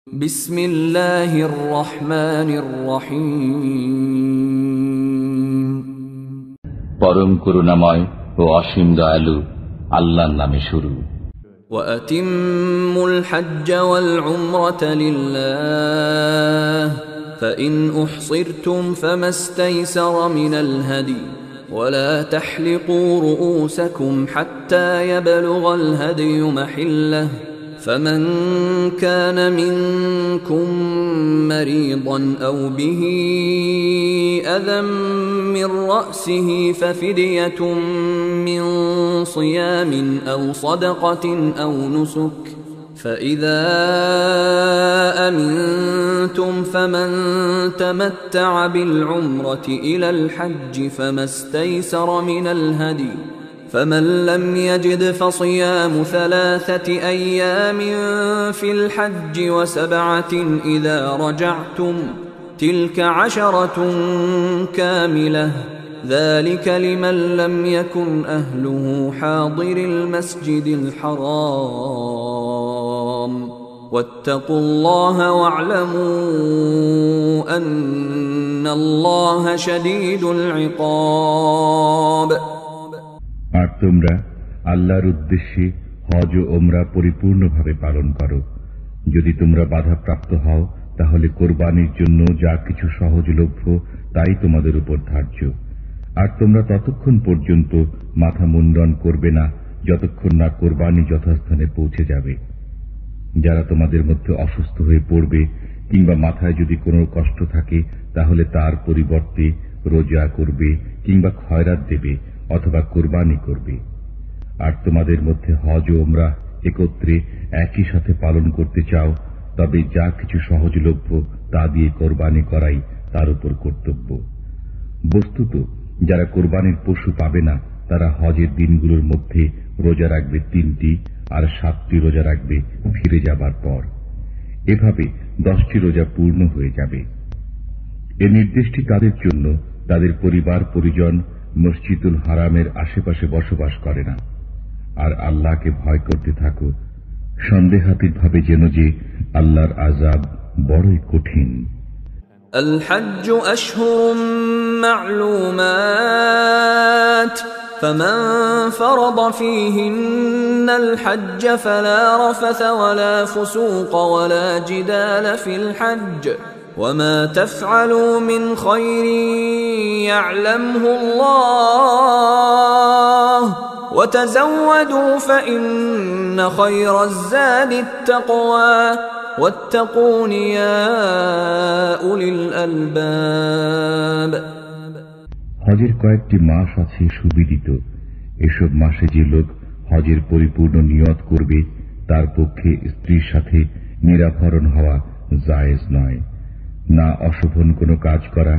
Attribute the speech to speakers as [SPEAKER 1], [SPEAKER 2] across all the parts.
[SPEAKER 1] বিসমিল্লাহির রহমানির রহিম।
[SPEAKER 2] পরম করুণাময় ও অসীম দয়ালু আল্লাহর নামে শুরু।
[SPEAKER 1] وأتموا الحج والعمرة لله فإن أحصرتم فما استيسر من الهدي ولا تحلقوا رؤوسكم حتى يبلغ الهدي محله فمن كان منكم مريضا أو به أذى من رأسه ففدية من صيام أو صدقة أو نسك فإذا أمنتم فمن تمتع بالعمرة إلى الحج فما استيسر من الهدي فمن لم يجد فصيام 3 أيام في الحج و7 إذا رجعتم تلك 10 كاملة ذلك لمن لم يكن أهله حاضر المسجد الحرام واتقوا الله واعلموا أن الله شديد العقاب।
[SPEAKER 3] আর তোমরা আল্লাহর উদ্দেশ্যে হজ ও ওমরা পরিপূর্ণভাবে পালন করো। যদি তোমরা বাধাপ্রাপ্ত হও তাহলে কোরবানির জন্য যা কিছু সহজলভ্য তাই তোমাদের উপর ধার্য। আর তোমরা ততক্ষণ পর্যন্ত মাথা মুন্ডন করবে না যতক্ষণ না কোরবানি যথাস্থানে পৌঁছে যাবে। যারা তোমাদের মধ্যে অসুস্থ হয়ে পড়বে কিংবা মাথায় যদি কোনো কষ্ট থাকে তাহলে তার পরিবর্তে রোজা করবে কিংবা খয়রাত দেবে অথবা কোরবানি করবে। আর তোমাদের মধ্যে হজ ও ওমরা একত্রে একই সাথে পালন করতে চাও তবে যা কিছু সহজলভ্য তা দিয়ে কোরবানি করাই তার উপর কর্তব্য। বস্তুত যারা কোরবানির পশু পাবে না তারা হজের দিনগুলোর মধ্যে রোজা রাখবে 3টি আর 7টি রোজা রাখবে ফিরে যাবার পর। এভাবে 10টি রোজা পূর্ণ হয়ে যাবে। এ নির্দেশটি তাদের জন্য তাদের পরিবার পরিজন মসজিদুল হারামের আশেপাশে বসবাস করে না। আর আল্লাহকে ভয় করতে থাকো সন্দেহাতীতভাবে যেন যে আল্লাহর আযাব বড়ই কঠিন।
[SPEAKER 1] الحج أشهر معلومات فمن فرض فيهن الحج فلا رفث ولا فسوق ولا جدال في الحج وما تفعلوا من خير يعلمه الله وتزودوا فإن خير الزاد التقوى واتقون يا أولي الألباب।
[SPEAKER 3] হজের কয়েকটি মাস আছে সুবিদিত। এসব মাসে যে লোক হজের পরিপূর্ণ নিয়ত করবে তার পক্ষে স্ত্রীর সাথে নিরাভরণ হওয়া জায়েজ নয়। না অশোভন কোনো কাজ করা,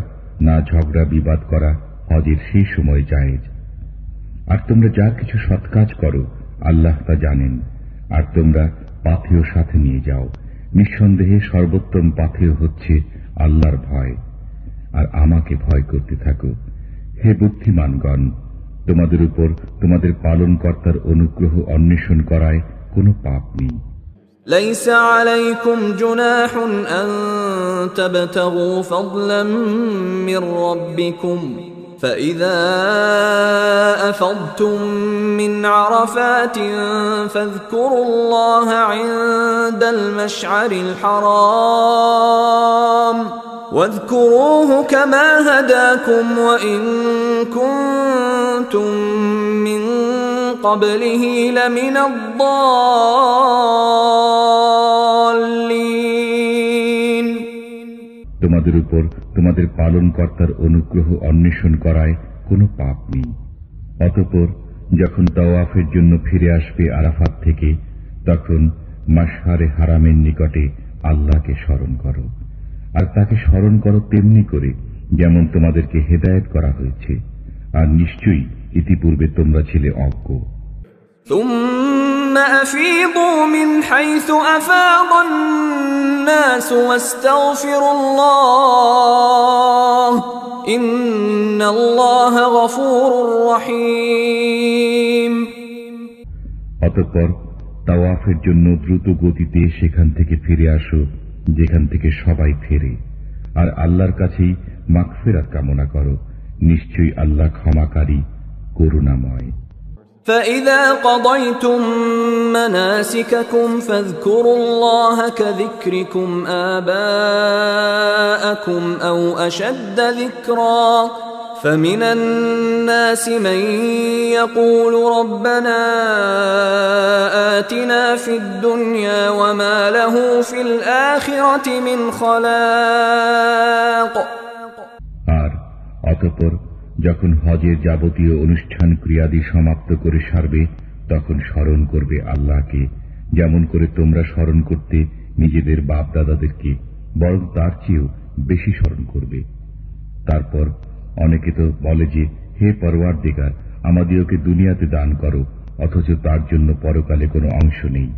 [SPEAKER 3] না ঝগড়া বিবাদ করা হজের সেই সময় জায়েজ। আর তোমরা যা কিছু সৎ কাজ করো আল্লাহ তা জানেন। আর তোমরা পাথেয় সাথে নিয়ে যাও। নিঃসন্দেহে সর্বোত্তম পাথেয় হচ্ছে আল্লাহর ভয়। আর আমাকে ভয় করতে থাকো হে বুদ্ধিমানগণ। তোমাদের উপর তোমাদের পালনকর্তার অনুগ্রহ অন্বেষণ করায় কোনো পাপ নেই।
[SPEAKER 1] ليس عليكم جناح أن تبتغوا فضلا من ربكم فإذا أفضتم من عرفات فاذكروا الله عند المشعر الحرام واذكروه كما هداكم وإن كنتم من قبله لمن الضالين।
[SPEAKER 3] তোমাদের উপর তোমাদের পালনকর্তার অনুগ্রহ অন্বেষণ করায় কোনো পাপ নেই। অতঃপর যখন তাওয়াফের জন্য ফিরে আসবে আরাফাত থেকে তখন মাশআরে হারামের নিকটে আল্লাহকে স্মরণ করো। আর তাকে স্মরণ করো তেমনি করে যেমন তোমাদেরকে হেদায়েত করা হয়েছে। আর নিশ্চয়ই ইতিপূর্বে তোমরা ছিলে অজ্ঞ।
[SPEAKER 1] ثم أفيضوا من حيث أفاض الناس واستغفروا الله إن الله غفور رحيم।
[SPEAKER 3] অতঃপর তাওয়াফের জন্য দ্রুত গতিতে সেখান থেকে ফিরে আসো যেখান থেকে সবাই ফেরে, আর আল্লাহর কাছেই মাগফিরাত কামনা করো। নিশ্চয়ই আল্লাহ ক্ষমাকারী, করুণাময়।
[SPEAKER 1] فإذا قضيتم مناسككم فاذكروا الله كذكركم آباءكم أو أشد ذكرا فمن الناس من يقول ربنا آتنا في الدنيا وما له في الآخرة من خلاق।
[SPEAKER 3] আর অতঃপর যখন হজের যাবতীয় অনুষ্ঠান ক্রিয়াদি সমাপ্ত করে সারবে, তখন স্মরণ করবে আল্লাহকে, যেমন করে তোমরা স্মরণ করতে নিজেদের বাপ দাদাদেরকে, বরং তার চেয়েও বেশি স্মরণ করবে। তারপর অনেকে তো বলে যে, হে পরওয়ারদিগার, আমাদিওকে দুনিয়াতে দান করো, অথচ তার জন্য পরকালে কোনো অংশ নেই।